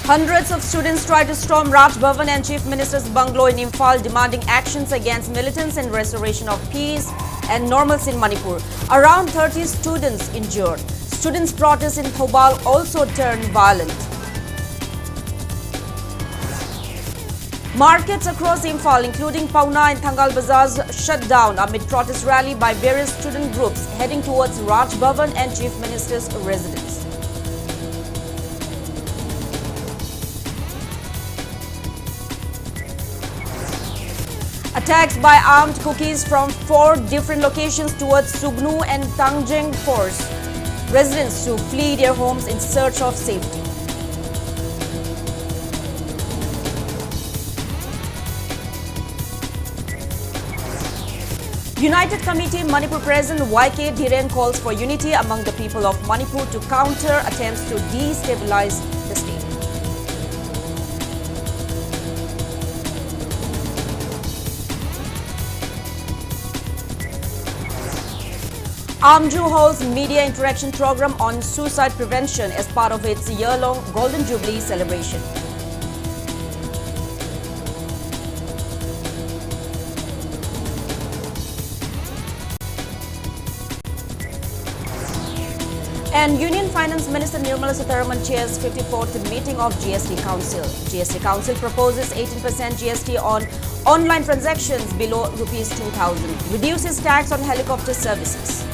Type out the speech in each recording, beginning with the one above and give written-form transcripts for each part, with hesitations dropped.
Hundreds of students tried to storm Raj Bhavan and Chief Minister's bungalow in Imphal, demanding actions against militants and restoration of peace and normalcy in Manipur. Around 30 students injured. Students' protests in Thobal also turned violent. Markets across Imphal, including Pauna and Thangal Bazaars, shut down amid protest rally by various student groups heading towards Raj Bhavan and Chief Minister's residence. Attacks by armed cookies from 4 different locations towards Sugnu and Tangjeng force residents to flee their homes in search of safety. United Committee Manipur President YK Dhiren calls for unity among the people of Manipur to counter attempts to destabilize the state. Amju holds media interaction program on suicide prevention as part of its year-long Golden Jubilee celebration. And Union Finance Minister Nirmala Sitharaman chairs 54th meeting of GST Council. GST Council proposes 18% GST on online transactions below Rs 2,000, reduces tax on helicopter services.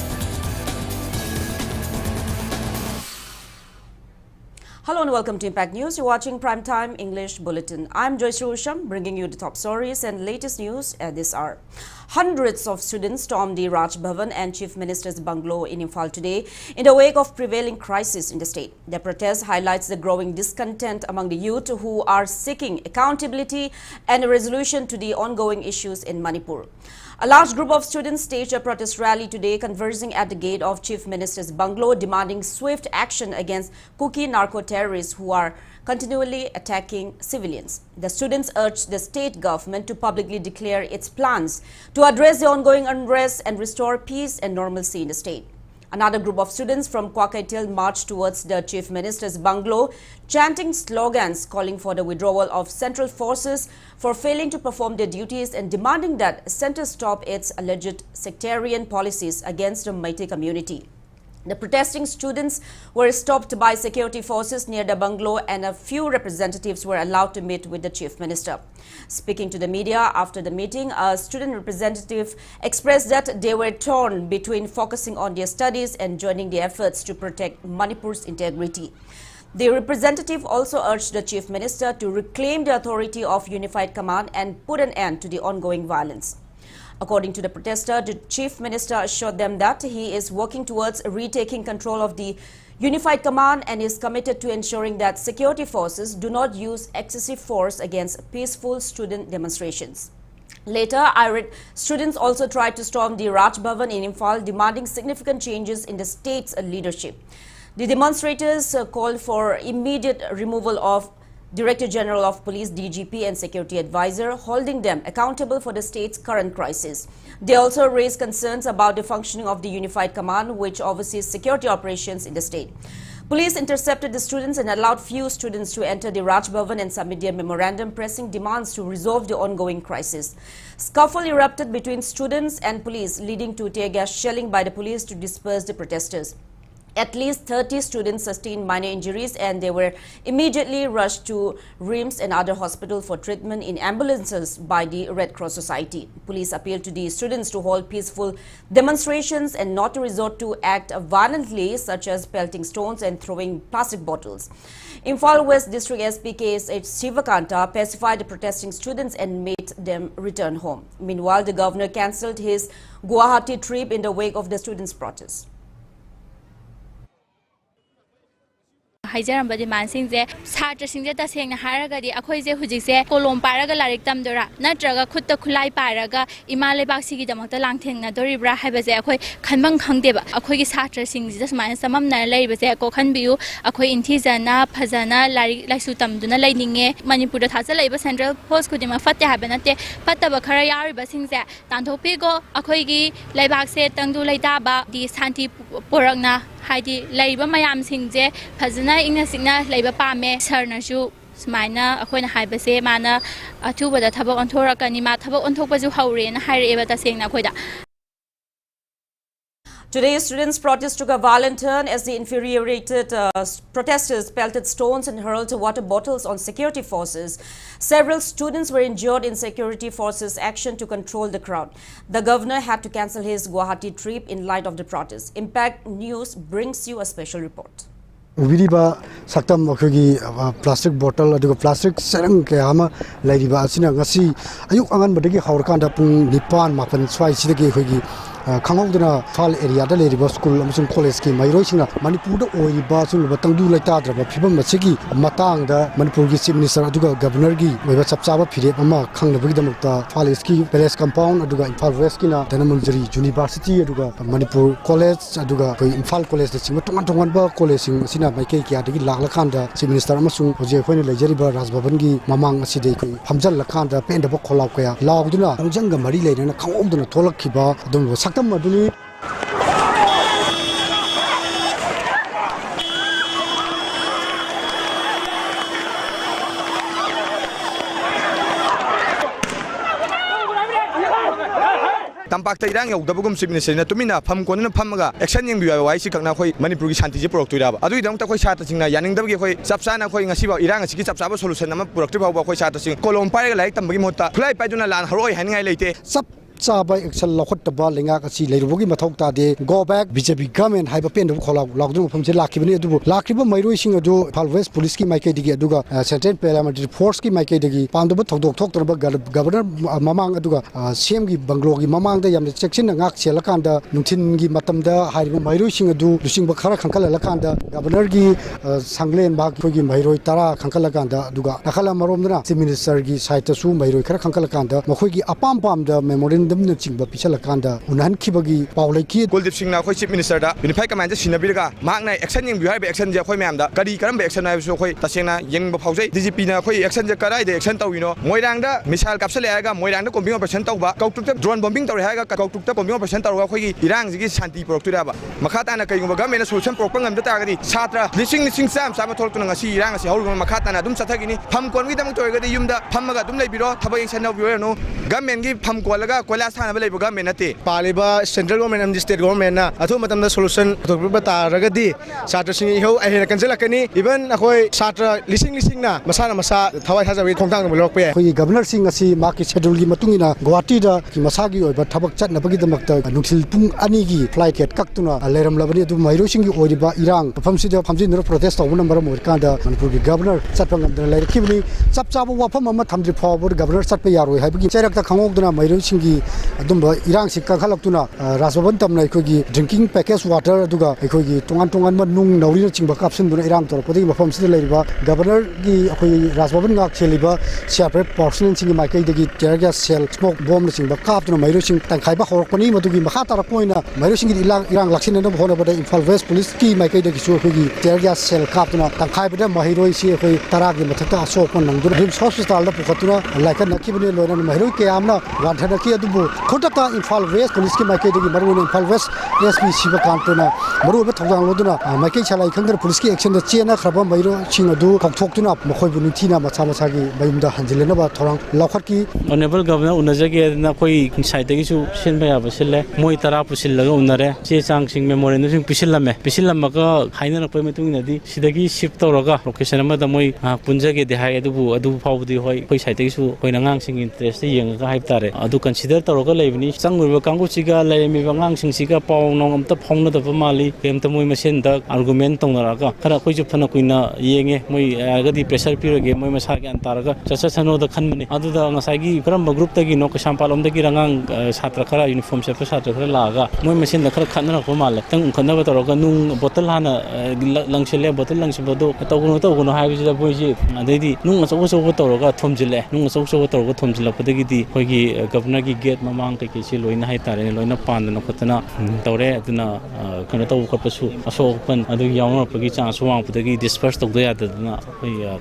Hello and welcome to Impact News. You're watching Primetime English Bulletin. I'm JOYSHREE, bringing you the top stories and latest news at this hour. Hundreds of students stormed the Raj Bhavan and Chief Minister's bungalow in Imphal today in the wake of prevailing crisis in the state. The protest highlights the growing discontent among the youth who are seeking accountability and a resolution to the ongoing issues in Manipur. A large group of students staged a protest rally today, converging at the gate of Chief Minister's bungalow, demanding swift action against cookie narco-terrorists who are continually attacking civilians. The students urged the state government to publicly declare its plans to address the ongoing unrest and restore peace and normalcy in the state. Another group of students from Kwakaitil marched towards the Chief Minister's bungalow, chanting slogans calling for the withdrawal of central forces for failing to perform their duties and demanding that center stop its alleged sectarian policies against the Meitei community. The protesting students were stopped by security forces near the bungalow and a few representatives were allowed to meet with the Chief Minister. Speaking to the media after the meeting, a student representative expressed that they were torn between focusing on their studies and joining the efforts to protect Manipur's integrity. The representative also urged the Chief Minister to reclaim the authority of Unified Command and put an end to the ongoing violence. According to the protester, the Chief Minister assured them that he is working towards retaking control of the Unified Command and is committed to ensuring that security forces do not use excessive force against peaceful student demonstrations. Later, irate students also tried to storm the Raj Bhavan in Imphal, demanding significant changes in the state's leadership. The demonstrators called for immediate removal of Director General of Police DGP and Security Advisor, holding them accountable for the state's current crisis. They also raised concerns about the functioning of the Unified Command, which oversees security operations in the state. Police intercepted the students and allowed few students to enter the Raj Bhavan and submit their memorandum pressing demands to resolve the ongoing crisis. Scuffle erupted between students and police, leading to tear gas shelling by the police to disperse the protesters. At least 30 students sustained minor injuries and they were immediately rushed to RIMS and other hospitals for treatment in ambulances by the Red Cross Society. Police appealed to the students to hold peaceful demonstrations and not to resort to act violently, such as pelting stones and throwing plastic bottles. Imphal West District SP KSH Sivakanta pacified the protesting students and made them return home. Meanwhile, the governor cancelled his Guwahati trip in the wake of the students' protests. Haijaramba demandsingse satrasingse tasengna haragadi akhoise hujikse kolom paraga larik tamdora natraga khutta khulai paraga ima lebak sigi damakta langthengna doribra haibase akhoi khanbang khangdeba akhoi gi satrasingse smaina samamna leibase ko khanbiu akhoi inthijana phajana larik laisu tamduna leininge manipur da thasa leiba central post kudima fatte habanate fattaba khara yariba singse tanthokpi go akhoi gi leibak se tangdu leitaba di santi porangna haidi leiba mayam singje phajana ingna singna leiba pame sarnasu sumaina akhoi na haibase mana athubada thabak onthorакani ma thabak onthokpaju haure na haireba tasengna khoida. Today, students' protest took a violent turn as the infuriated protesters pelted stones and hurled water bottles on security forces. Several students were injured in security forces' action to control the crowd. The governor had to cancel his Guwahati trip in light of the protest. Impact News brings you a special report. Ubiriba saktam akhigi plastic bottle aduga plastic serang ke ama lairiba asina ngasi ayuk angan badagi haurkanda pung 9 mapan swai sidagi akhigi khangogduna fal area da leriba school amasung college ki mairoi singna Manipur da oiba sung batangdu laita draba phibam masigi matang da Manipur gi chief minister aduga governor gi oiba chapchaba phire ama khangnabagi damakta fal ski palace compound aduga Imphal West ki na Dhanamandari University aduga Manipur college aduga koi Imphal college da sing tongan ba college sing sina maikai ki adagi laklakanda chief minister amasung hoje khoina lejariba Rajbhavan gi mamang asidei koi phamjal lakanda penda ba kholak kaya lawduna tangjanga mari leina khangogduna tholakhiba adum saktam aduni Tampak irang yaudabugum chief minister na tumina pham konna phamaga action yeng biwa wai sikakna khoi Manipur gi shanti je puroktuira ba adu idang ta khoi sata singna yaning dabgi khoi chapsana khoi ngasi ba irang asi gi chapsaba solution ama purokti ba khoi sata sing kolom pai lai tambagi motta khulai pai duna lan haroi haningai leite Chaba action lokotaba lenga kasi leirugi mathok ta de go back BJP government haiba pen do khola lockdown phumse lakhibani adu lakhiba mairoi sing adu Imphal West police ki maikai digi aduga central paramilitary force ki maikai digi pamdaba thokdok thoktorba governor mamang aduga CM gi banglo gi mamang da yamne section ngak selakanda nungthin gi matamda haiba mairoi sing adu lusingba khara khangkala lakanda governor gi sanglen ba gi mairoi tara khangkala kanda aduga nakhala maromdana chief minister gi site su mairoi khara khangkala kanda makhoi gi apam pam da memorial damna chingba pisalakanda unan khibagi paulaki Kuldip Singh na khoi chief minister da unified command sinabirga makna action yeng bihar be action je khoi myam da kari karam be action na so khoi tasengna yeng ba phaujai DGP na khoi action je karai de action tawino moirang da missile kapsale aga moirang da combing operation tawba kautuk drone bombing tawre haga kautuk ta bombing operation tawga khoi gi irang ji shanti poroktura ba makhata na kai ga mena solution porok ngam da tagadi satra lising sam sama tholtuna ngasi irang asi haul makhata na dum sathagini pham kon gi damuk toyga de yumda phammaga dum leibiro thabak action na biyo no government gi pham kolaga Sana bale government nate paliba central government and state government na athu matamda solution thokba taragadi satra sing ho ahena kanjelakani even akoi satra lising na masana masa thawai hajawi thongtang no lokpe khoi governor sing asi market schedule gi matungina Guwahati da ki masagi oiba thabak chatna bagi damakta nuksil pung ani gi flight ket kaktuna leram labani adu mairo sing gi oiba irang phamsida phamjin no protest taw number mo kanda Manipur gi governor chatpangam da laikibni chapchaba wafam ama thamdri forward governor chatpe yaroi haibagi cherak ta khangogduna mairo sing gi adumba irang sikka khalaktuna Rajbhavan tamna ekhoi drinking package water aduga ekhoi tongan ma nung nauri chingba kapsin duna irang tor podi mafam sida leiba governor gi ekhoi Rajbhavan ngak cheliba separate portion singi maikai degi tear gas cell smoke bomb chingba kaptuna mairo sing tangkhai ba horokpani madugi makha tarak poina mairo sing irang laksin na bhona bada Imphal West police ki maikai degi su ekhoi tear gas cell kaptuna tangkhai bada mahiroi si ekhoi taragi mathakta asok nangdur rims hospital da pukhatuna laikan nakibne loina mahiroi ke amna wadhana ki adubu khotata Imphal West police ki maikai degi maru Imphal West SP siba kantuna maru be thogdang loduna maikai chalai khangdar police ki action da chena khraba mairo sing adu thokthokuna makhoi bunu thina macha gi bayumda hanjilena ba thorang laukhat ki honorable governor unajage na koi site gi su senba ya basille moi tara pusil laga unare che chang sing memorial sing pisillam ka haina rakpai metung na di sidagi shift tawraga location ma da moi punjage de hai adu faudi hoi koi site gi su koi nangang sing interest yeng ga haip tare adu consider tawraga leibni changurba kangu chiga laimi bangang sing siga paw nong amta phongna da mali kemta moi masen da argument tongnaraga khara koi ju phana kuina yenge moi ga di pressure pirage moi masa gi antaraga chacha sano da khanmani adu da ngasai gi karam group ta gi no kasam palom da gi rangang satra khara uniform se satra khara laga moi masen da khara khanna ko male tang khanna ba tawraga nung bottle hana langsele bottle langsebo do tawguno hai bi da boi ji adedi nung aso tawraga thomjile nung aso tawraga thomjila padagi di koi gi governor gi gate mamang kay si loina hay tare loina pan na khotna tawre aduna kana taw khotpasu asokpan adu yawnga pagi chang suwang pudagi disperse tawda ya dadna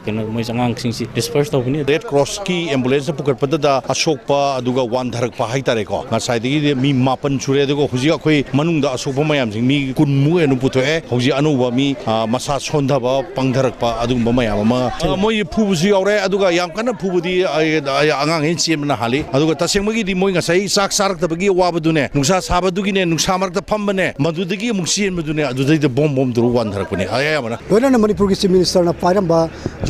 kana moi changang sing si disperse tawbini Red Cross ki ambulance pukat pada asokpa aduga wan dharak pa hai tare ko ngasai digi mi mapan chure aduga hujiga khoi manungda asokpa mayam sing mi kunmu enu puthe hoji anuba mi masa sondha ba pangdharak pa adugba mayam ma moi phubusi yaure aduga yam kana phubudi angang hin chemna hali aduga tasengmagi di moi ngasai sak sarak tabagi wabadune nungsa sabadugi ne nungsa marakta phambane madudagi muksin madune adudai de bom duru wan dharak pani ayamana loina Manipur ki Chief Minister na pairamba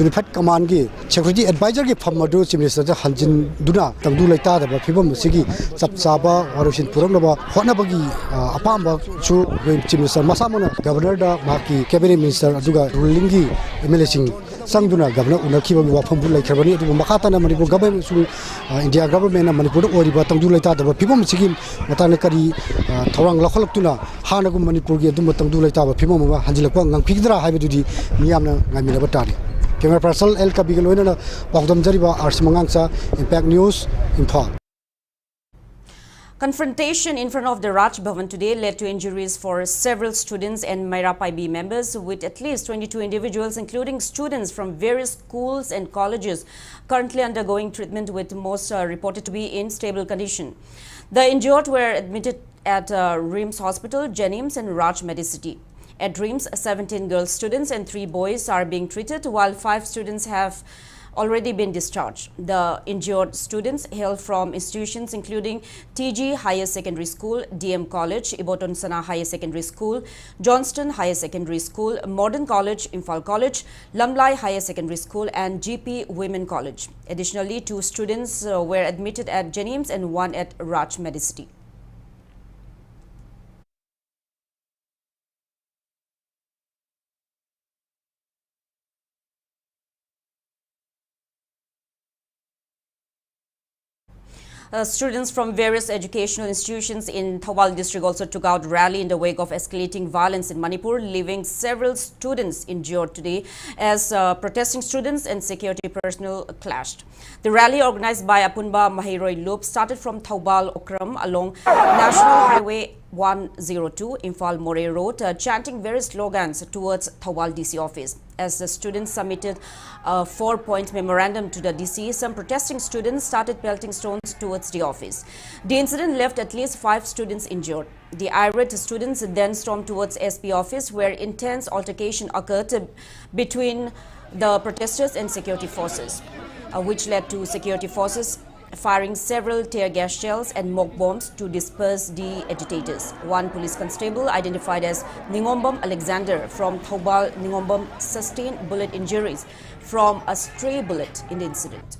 Unified Command ki Security Advisor ki phamadu Chief Minister ja hanjin duna tangdu laita da phibam sigi chapchaba warushin puranaba honabagi apamba chu Chief Minister masamona Governor da maki Cabinet Minister aduga ruling gi MLA sing sangduna Governor unakhiba gi wafam bul laikhabani adu makata na Manipur government su India government na Manipur oriba tangdu laita da phibam sigi matana kari thorang lakhalaktuna hanagu Manipur gi adu tangdu laita ba phibam ma hanjilakwa ngangphigdra haibadudi miyamna ngamina batari Camera person El Kabigaloina Bagdam Jariba Arsimangangsa Impact News Imphal. Confrontation in front of the Raj Bhavan today led to injuries for several students and Mairapai B members, with at least 22 individuals, including students from various schools and colleges, currently undergoing treatment, with most reported to be in stable condition. The injured were admitted at RIMS Hospital, Jenims and Raj Medicity. At RIMS, 17 girl students and 3 boys are being treated, while 5 students have already been discharged. The injured students hail from institutions including TG Higher Secondary School, DM College, Iboton Sana Higher Secondary School, Johnston Higher Secondary School, Modern College, Imphal College, Lamlai Higher Secondary School and GP Women College. Additionally, 2 students were admitted at Jenims and 1 at Raj Medicity. Students from various educational institutions in Thawal district also took out rally in the wake of escalating violence in Manipur, leaving several students injured today as protesting students and security personnel clashed. The rally, organized by Apunba Mahiroi Loop, started from Thawal Okram along National Highway 102 Imphal More Road, chanting various slogans towards Thawal DC office. As the students submitted a 4-point memorandum to the DC, some protesting students started pelting stones towards the office. The incident left at least 5 students injured. The irate students then stormed towards SP office, where intense altercation occurred between the protesters and security forces, which led to security forces firing several tear gas shells and smoke bombs to disperse the agitators. One police constable, identified as Ningombam Alexander from Thobal Ningombam, sustained bullet injuries from a stray bullet in the incident.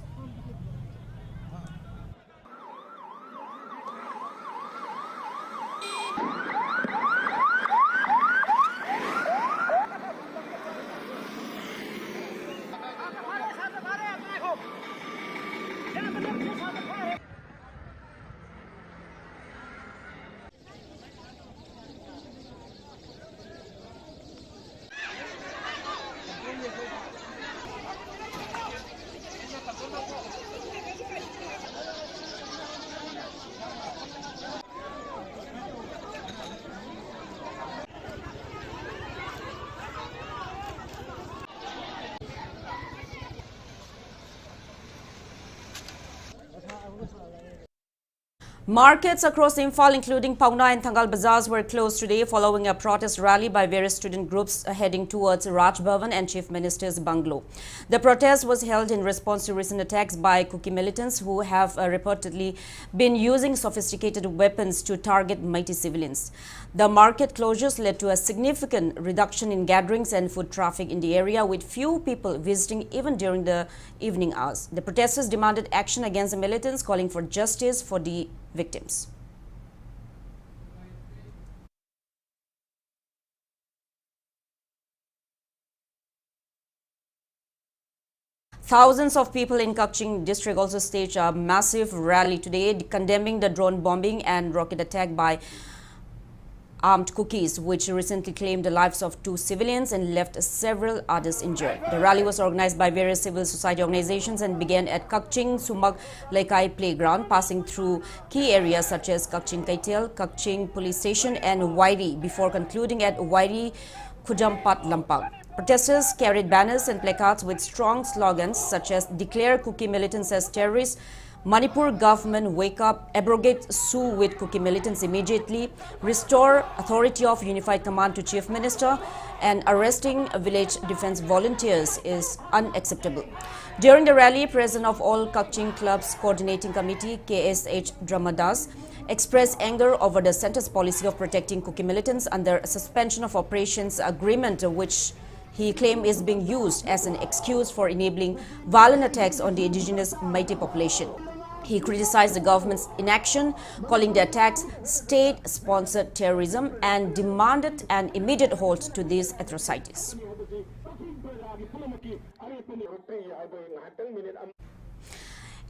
Markets across Imphal, including Pauna and Thangal Bazaars, were closed today following a protest rally by various student groups heading towards Raj Bhavan and Chief Minister's bungalow. The protest was held in response to recent attacks by Kuki militants who have reportedly been using sophisticated weapons to target mighty civilians. The market closures led to a significant reduction in gatherings and foot traffic in the area, with few people visiting even during the evening hours. The protesters demanded action against the militants, calling for justice for the victims. Thousands of people in Kaching district also staged a massive rally today, condemning the drone bombing and rocket attack by armed cookies, which recently claimed the lives of 2 civilians and left several others injured. The rally was organized by various civil society organizations and began at Kakching Sumak Laikai Playground, passing through key areas such as Kakching Kaitel, Kakching Police Station and Wairi, before concluding at Wairi Kujampat Lampang. Protesters carried banners and placards with strong slogans such as "Declare Kuki militants as terrorists," "Manipur government wake up," "Abrogate sue with Kuki militants immediately," "Restore authority of unified command to Chief Minister," and "Arresting village defense volunteers is unacceptable." During the rally, President of all Kakching Clubs Coordinating Committee, KSH Dramadas, expressed anger over the centre's policy of protecting Kuki militants under a suspension of operations agreement, which he claimed is being used as an excuse for enabling violent attacks on the indigenous Meitei population. He criticized the government's inaction, calling the attacks state-sponsored terrorism, and demanded an immediate halt to these atrocities.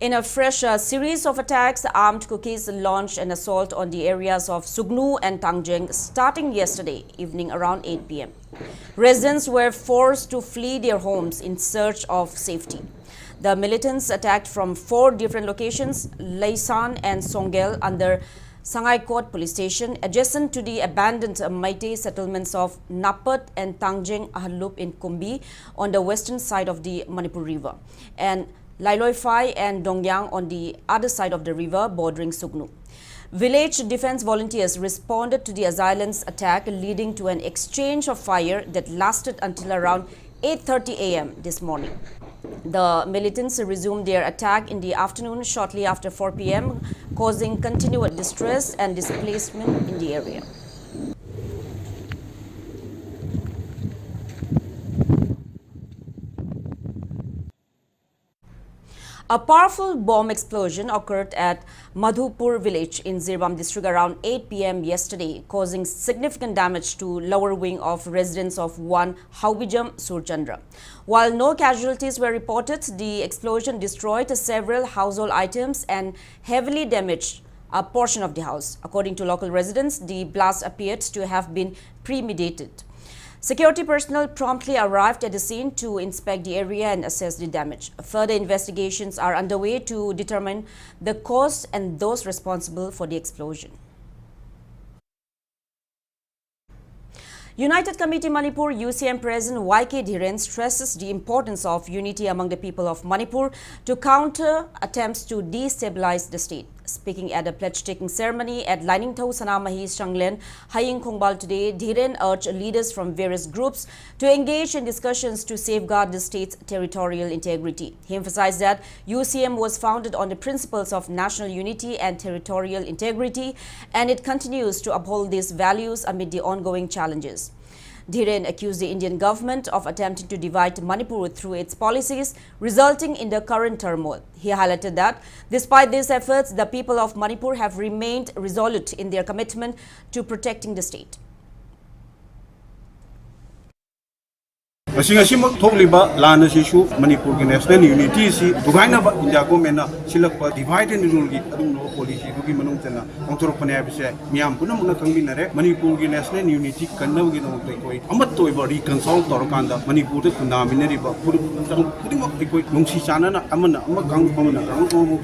In a fresh series of attacks, armed cookies launched an assault on the areas of Sugnu and Tangjeng starting yesterday evening around 8 p.m. Residents were forced to flee their homes in search of safety. The militants attacked from 4 different locations, Laysan and Songel, under Sangaikot Police Station, adjacent to the abandoned Meitei settlements of Napat and Tangjeng Ahalup in Kumbi on the western side of the Manipur River, and Lailoifai and Dongyang on the other side of the river bordering Sugnu. Village defense volunteers responded to the assailants' attack, leading to an exchange of fire that lasted until around 8:30 a.m. this morning. The militants resumed their attack in the afternoon shortly after 4 p.m., causing continued distress and displacement in the area. A powerful bomb explosion occurred at Madhupur village in Zirbam district around 8 p.m. yesterday, causing significant damage to lower wing of residents of 1 Haubijam Surchandra. While no casualties were reported, the explosion destroyed several household items and heavily damaged a portion of the house. According to local residents, the blast appeared to have been premeditated. Security personnel promptly arrived at the scene to inspect the area and assess the damage. Further investigations are underway to determine the cause and those responsible for the explosion. United Committee Manipur UCM President YK Dhiren stresses the importance of unity among the people of Manipur to counter attempts to destabilize the state. Speaking at a pledge-taking ceremony at Lainingthau Sanamahi Shanglen, Haying Khongbal today, Dhiren urged leaders from various groups to engage in discussions to safeguard the state's territorial integrity. He emphasized that UCM was founded on the principles of national unity and territorial integrity, and it continues to uphold these values amid the ongoing challenges. Dhiren accused the Indian government of attempting to divide Manipur through its policies, resulting in the current turmoil. He highlighted that, despite these efforts, the people of Manipur have remained resolute in their commitment to protecting the state. Asimak Togliba, Lana Sishu, Manipur National Unity, Dugainaba, India Gomena, Silapa, divide and rule, policy, Manutana, Contropanabise, Miam Punamuna Kambinare, Manipur National Unity, Kanogino, Amatoiba, reconcile Torkanda, Manipur, Kunaminari, putting up the quick Lungsishana, Amana, Amakang,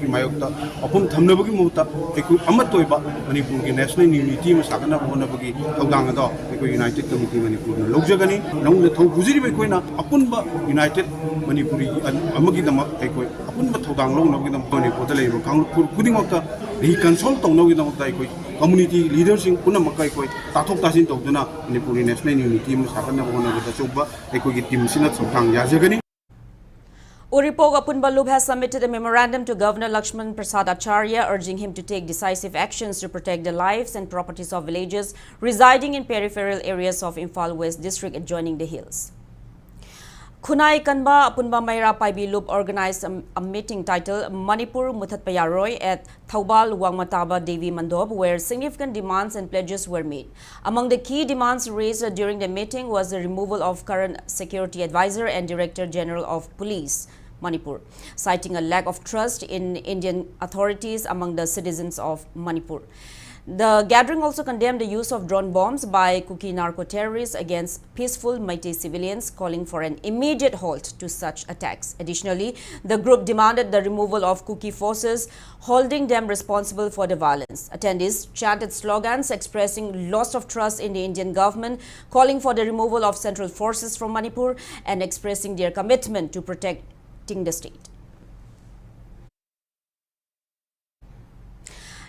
Mayota, upon Tamnabuki Mota, Amatoiba, Manipur National Unity, Masakana, Bonabuki, Ogangada, the United Committee Manipur, Lojagani, long the Tokuziri. Apunba United Manipuri Amagi the Makoi, Apunba Todang Long Nogam Manipur, the labor, Kudimota, he consult on Nogam Taikoi, community leaders in Punamakai, Tatok Tasin Tokuna, Manipuri National Unity, Musakana, one of the Soba, they could get Tim Sinat from Kang Yazagani. Uripog Apunbalub has submitted a memorandum to Governor Lakshman Prasad Acharya, urging him to take decisive actions to protect the lives and properties of villagers residing in peripheral areas of Imphal West District adjoining the hills. Khunai Kanba Apunba Maira Paibilub organized a meeting titled Manipur Muthat Payaroi at Thaubal Wangmataba Devi Mandob, where significant demands and pledges were made. Among the key demands raised during the meeting was the removal of current security advisor and Director General of Police, Manipur, citing a lack of trust in Indian authorities among the citizens of Manipur. The gathering also condemned the use of drone bombs by Kuki narco-terrorists against peaceful Meitei civilians, calling for an immediate halt to such attacks. Additionally, the group demanded the removal of Kuki forces, holding them responsible for the violence. Attendees chanted slogans expressing loss of trust in the Indian government, calling for the removal of central forces from Manipur and expressing their commitment to protecting the state.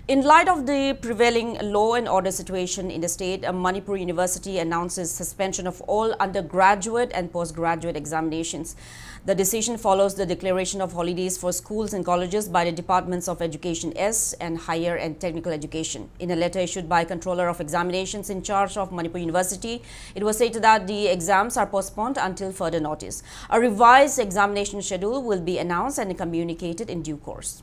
In light of the prevailing law and order situation in the state, Manipur University announces suspension of all undergraduate and postgraduate examinations. The decision follows the declaration of holidays for schools and colleges by the Departments of Education S and Higher and Technical Education. In a letter issued by Controller of Examinations in charge of Manipur University, it was stated that the exams are postponed until further notice. A revised examination schedule will be announced and communicated in due course.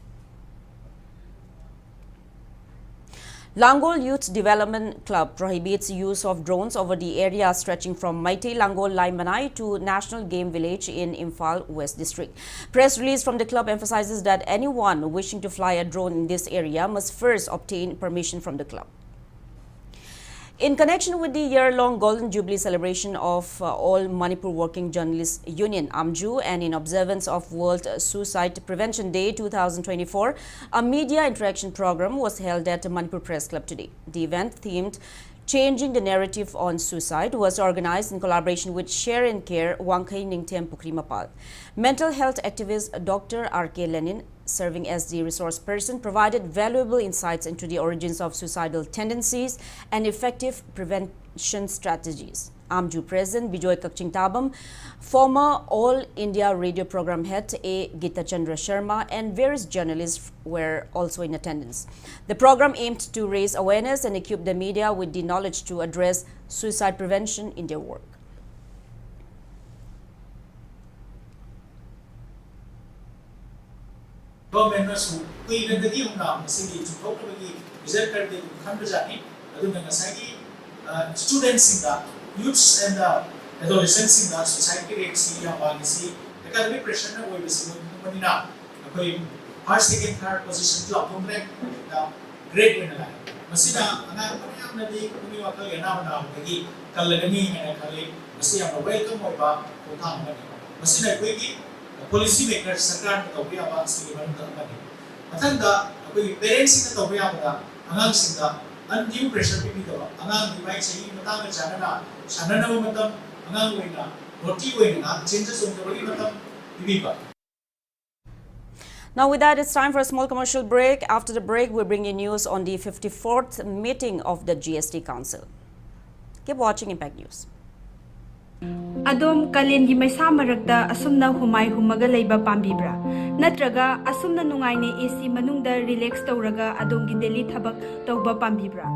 Langol Youth Development Club prohibits use of drones over the area stretching from Meitei Langol Lai Manai to National Game Village in Imphal West District. Press release from the club emphasizes that anyone wishing to fly a drone in this area must first obtain permission from the club. In connection with the year-long Golden Jubilee celebration of All Manipur Working Journalists Union AMJU and in observance of World Suicide Prevention Day 2024, a media interaction program was held at Manipur Press Club today. The event themed Changing the Narrative on Suicide was organized in collaboration with Share and Care Wangkai Ningthem Pukrimapal. Mental health activist Dr. R.K. Lenin, serving as the resource person, provided valuable insights into the origins of suicidal tendencies and effective prevention strategies. AMJU President Bijoy Kakching Tabam, former All India Radio Program Head A. Gita Chandra Sharma and various journalists were also in attendance. The program aimed to raise awareness and equip the media with the knowledge to address suicide prevention in their work. Government also we in the game now singing to probably result the country students in the youths and adolescents in the society rates in the academic pressure na was manina okay first second third position to upon the grade win la masina ana panyam na di kuni wa kal yana na gi kalagani and kale masina welcome oiba uthang na masina koigi policy makers sarkar to be aba sigi ban ta mani mathanda koi parents in to be aba angang singa undue pressure be do angang di mai chahi matang janana sanana matam angang wena roti wena changes on the body matam bibiba. Now with that, it's time for a small commercial break. After the break, we'll bring you news on the 54th meeting of the GST Council. Keep watching Impact News. Adom kalen gi maisa marakta asumna humai humaga leiba pambibra natraga asumna nungaine AC manungda relax tawraga adom gi daily thabak tawba pambibra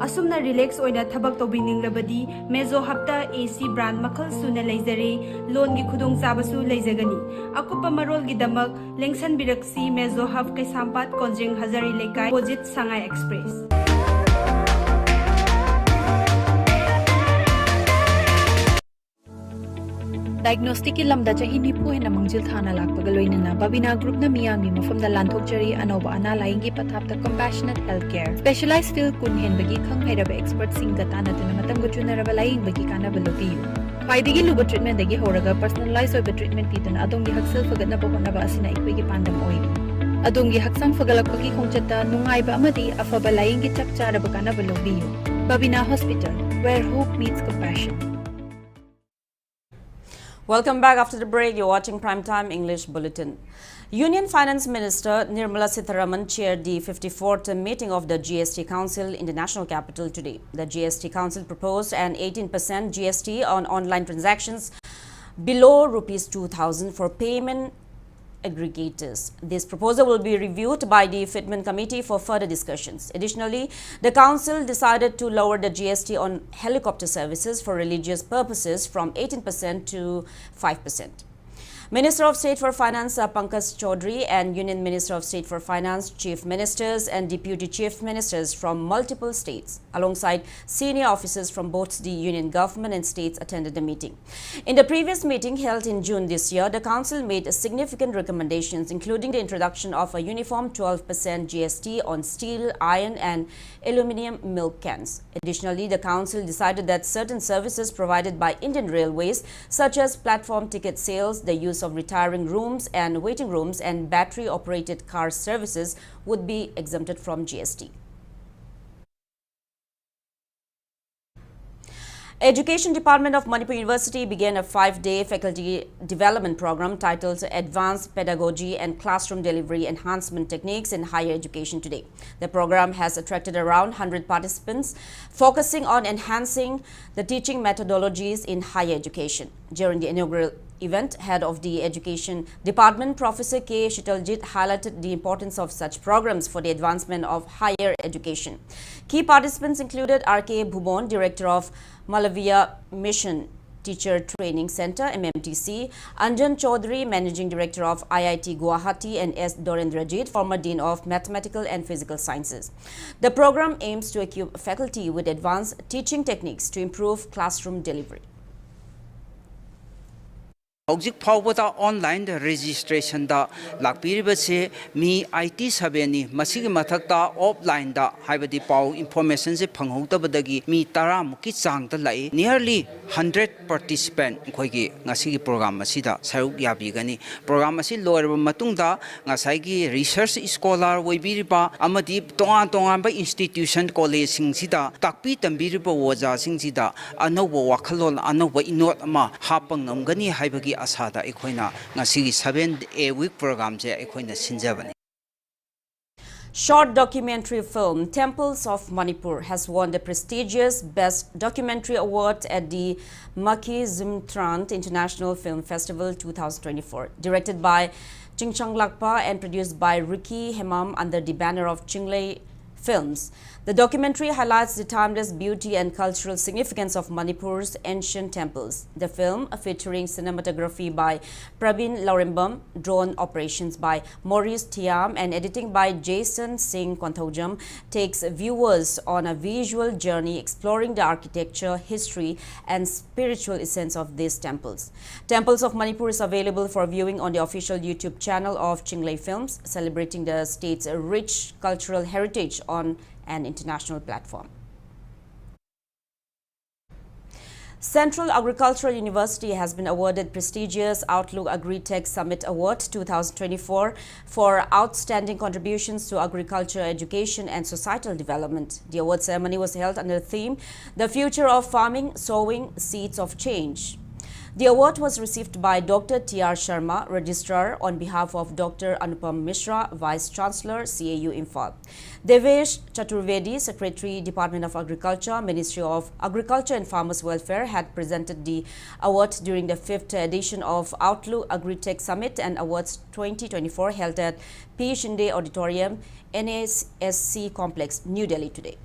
asumna relax oina thabak tawbininglabadi mezo hapta AC brand makhal suna leizare loan gi khudong chabasu leizagani akupa marol gi damak lengsan biraksi mezo haf kai sampat konjing hazari lekai opposite Sangai Express. Diagnostic lamda chahi nipu hena mangjil thana lakpaga loinana Babina group na miyami mafamda lanthokchari anoba ana laingi pathapta compassionate healthcare specialized field kun henbagi khanghairaba expert singa tanatuna matamga chunaraba laing bagi kanaba lobiyu khwaidigi luba treatment dagi horaga personalized oiba treatment pitana adongi haksal fagatna bahonaba asina ikoigi pandam oi adongi haksang fagalakpagi khongchata nungaiba amadi afaba laingi chapcharaba kanaba lobiyu Babina Hospital, where hope meets compassion. Welcome back after the break. You're watching Primetime English Bulletin. Union Finance Minister Nirmala Sitharaman chaired the 54th meeting of the GST Council in the national capital today. The GST Council proposed an 18% GST on online transactions below Rs 2,000 for payment aggregators. This proposal will be reviewed by the Fitment Committee for further discussions. Additionally, the Council decided to lower the GST on helicopter services for religious purposes from 18% to 5%. Minister of State for Finance Pankaj Chaudhary and Union Minister of State for Finance, Chief Ministers and Deputy Chief Ministers from multiple states, alongside senior officers from both the Union government and states attended the meeting. In the previous meeting held in June this year, the Council made significant recommendations, including the introduction of a uniform 12% GST on steel, iron and aluminium milk cans. Additionally, the Council decided that certain services provided by Indian Railways, such as platform ticket sales, the use of retiring rooms and waiting rooms and battery-operated car services would be exempted from GST. Education Department of Manipur University began a 5-day faculty development program titled Advanced Pedagogy and Classroom Delivery Enhancement Techniques in Higher Education today. The program has attracted around 100 participants, focusing on enhancing the teaching methodologies in higher education. During the inaugural event, Head of the Education Department, Professor K. Shitaljit, highlighted the importance of such programs for the advancement of higher education. Key participants included R.K. Bhubon, Director of Malaviya Mission Teacher Training Center, MMTC, Anjan Chaudhary, Managing Director of IIT Guwahati, and S. Dorendrajit, former Dean of Mathematical and Physical Sciences. The program aims to equip faculty with advanced teaching techniques to improve classroom delivery. Hojik phawbada online registration da lakpiribase mi IT sabeni masigi mathakta offline da haibadi pau information se phanghodabadagi mi tara muki chang da lai nearly 100 participant khoigi ngasigi program asida saruk yabigani program asi loirba matungda ngasai research scholar woibiriba amadi tonga ba institution college singsida takpi tambiriba woja singsida anobo wakhalol anobo inot ama hapang ngamgani haibagi asada ikoina ngasigi 7-day week program je ikoina sinjabani. Short documentary film Temples of Manipur has won the prestigious Best Documentary Award at the Maki Zimtrant International Film Festival 2024. Directed by Chingchang Lakpa and produced by Ricky Hemam under the banner of Chinglei Films, the documentary highlights the timeless beauty and cultural significance of Manipur's ancient temples. The film, featuring cinematography by Praveen Laurembam, drone operations by Maurice Thiam, and editing by Jason Singh Kwanthaujam, takes viewers on a visual journey exploring the architecture, history, and spiritual essence of these temples. Temples of Manipur is available for viewing on the official YouTube channel of Chinglei Films, celebrating the state's rich cultural heritage on an international platform. Central Agricultural University has been awarded prestigious Outlook Agri-Tech Summit Award 2024 for outstanding contributions to agriculture, education and societal development. The award ceremony was held under the theme, The Future of Farming, Sowing Seeds of Change. The award was received by Dr. T.R. Sharma, Registrar, on behalf of Dr. Anupam Mishra, Vice Chancellor, CAU Imphal. Devesh Chaturvedi, Secretary, Department of Agriculture, Ministry of Agriculture and Farmers Welfare, had presented the award during the 5th edition of Outlook Agri-Tech Summit and Awards 2024 held at P. Shinde Auditorium, NASSC Complex, New Delhi today.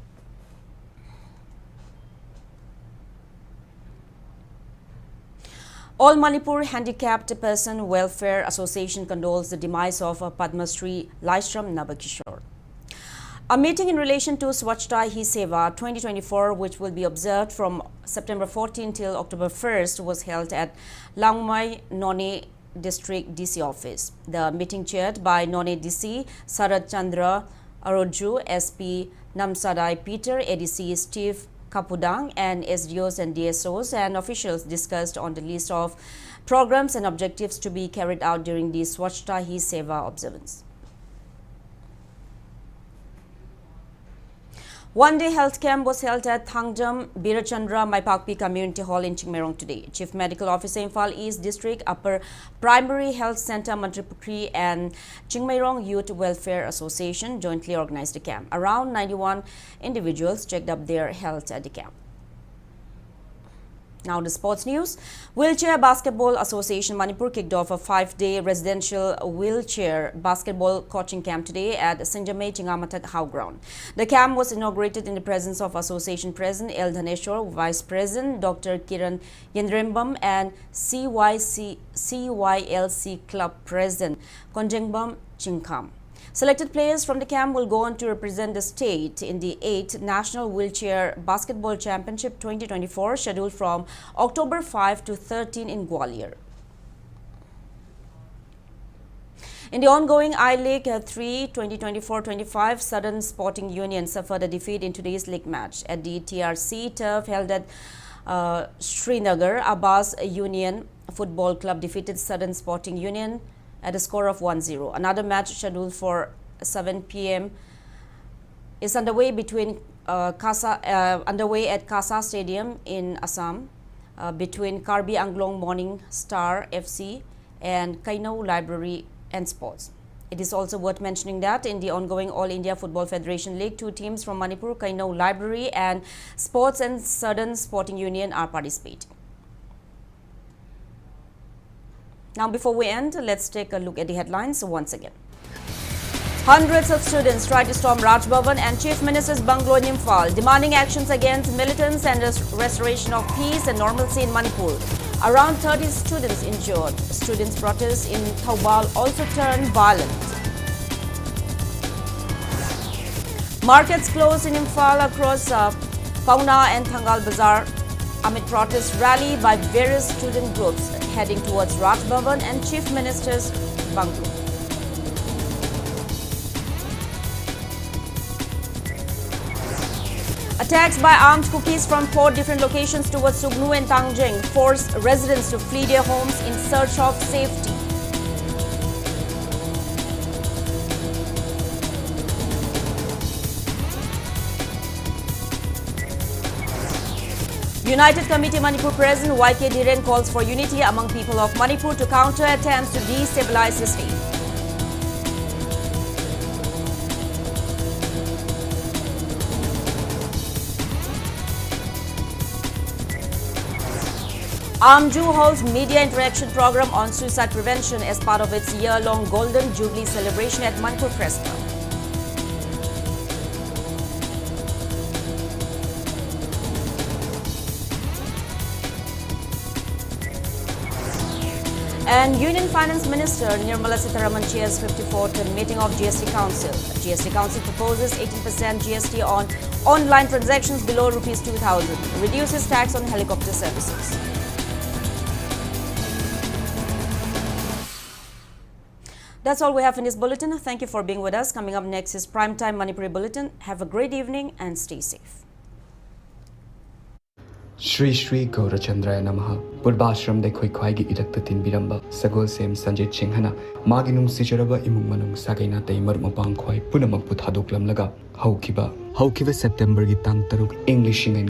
All Manipur Handicapped Person Welfare Association condoles the demise of Padma Shri Laishram Nabakishore. A meeting in relation to Swachhta Hi Seva 2024, which will be observed from September 14 till October 1st, was held at Langmai None District DC office. The meeting chaired by None DC Sarad Chandra Aroju, SP Namsadai Peter, ADC Steve Kapudang, and SDOs and DSOs and officials discussed on the list of programs and objectives to be carried out during the Swachhta Hi Seva observance. One-day health camp was held at Thangjam Birachandra Maipakpi Community Hall in Chingmerong today. Chief Medical Officer Imphal East District Upper Primary Health Center Mantripukri and Chingmerong Youth Welfare Association jointly organized the camp. Around 91 individuals checked up their health at the camp. Now the sports news. Wheelchair Basketball Association Manipur kicked off a 5-day residential wheelchair basketball coaching camp today at Sinjamay Chingamatak How Ground. The camp was inaugurated in the presence of Association President L. Dhaneshwar, Vice President Dr. Kiran Yendrembam and CYLC Club President Konjengbam Chingkam. Selected players from the camp will go on to represent the state in the 8th National Wheelchair Basketball Championship 2024 scheduled from October 5 to 13 in Gwalior. In the ongoing I-League 3 2024-25, Southern Sporting Union suffered a defeat in today's league match at the TRC turf held at Srinagar. Abbas Union Football Club defeated Southern Sporting Union at a score of 1-0. Another match scheduled for 7 p.m. is underway underway at Kasa Stadium in Assam between Karbi Anglong Morning Star FC and Kainau Library and Sports. It is also worth mentioning that in the ongoing All India Football Federation League, 2 teams from Manipur, Kainau Library and Sports and Southern Sporting Union are participating. Now, before we end, let's take a look at the headlines once again. Hundreds of students tried to storm Raj Bhavan and Chief Minister's bungalow in Imphal, demanding actions against militants and restoration of peace and normalcy in Manipur. Around 30 students injured. Students' protests in Thoubal also turned violent. Markets closed in Imphal across Pauna and Thangal Bazaar amid protest rally by various student groups heading towards Raj Bhavan and Chief Minister's bungalow. Attacks by armed cookies from 4 different locations towards Sugnu and Tangjeng forced residents to flee their homes in search of safety. United Committee Manipur President YK Dhiren calls for unity among people of Manipur to counter attempts to destabilize the state. AMJU holds media interaction program on suicide prevention as part of its year-long Golden Jubilee celebration at Manipur Press Club. And Union Finance Minister Nirmala Sitharaman chairs 54th meeting of GST Council. GST Council proposes 18% GST on online transactions below Rs 2,000, reduces tax on helicopter services. That's all we have in this bulletin. Thank you for being with us. Coming up next is Primetime Manipuri Bulletin. Have a great evening and stay safe. Shri Shri Gaurachandraya Namaha Purvashram de Khoi Khwaigi Irakta Tinbiramba Sagol Sem Sanjay Chinghana Maginung Sijaraba Imung Manung Sagaina Taimar Mapang Khwai Punamak Puthadok Lamlaga Haukiba September Gitang Taruk English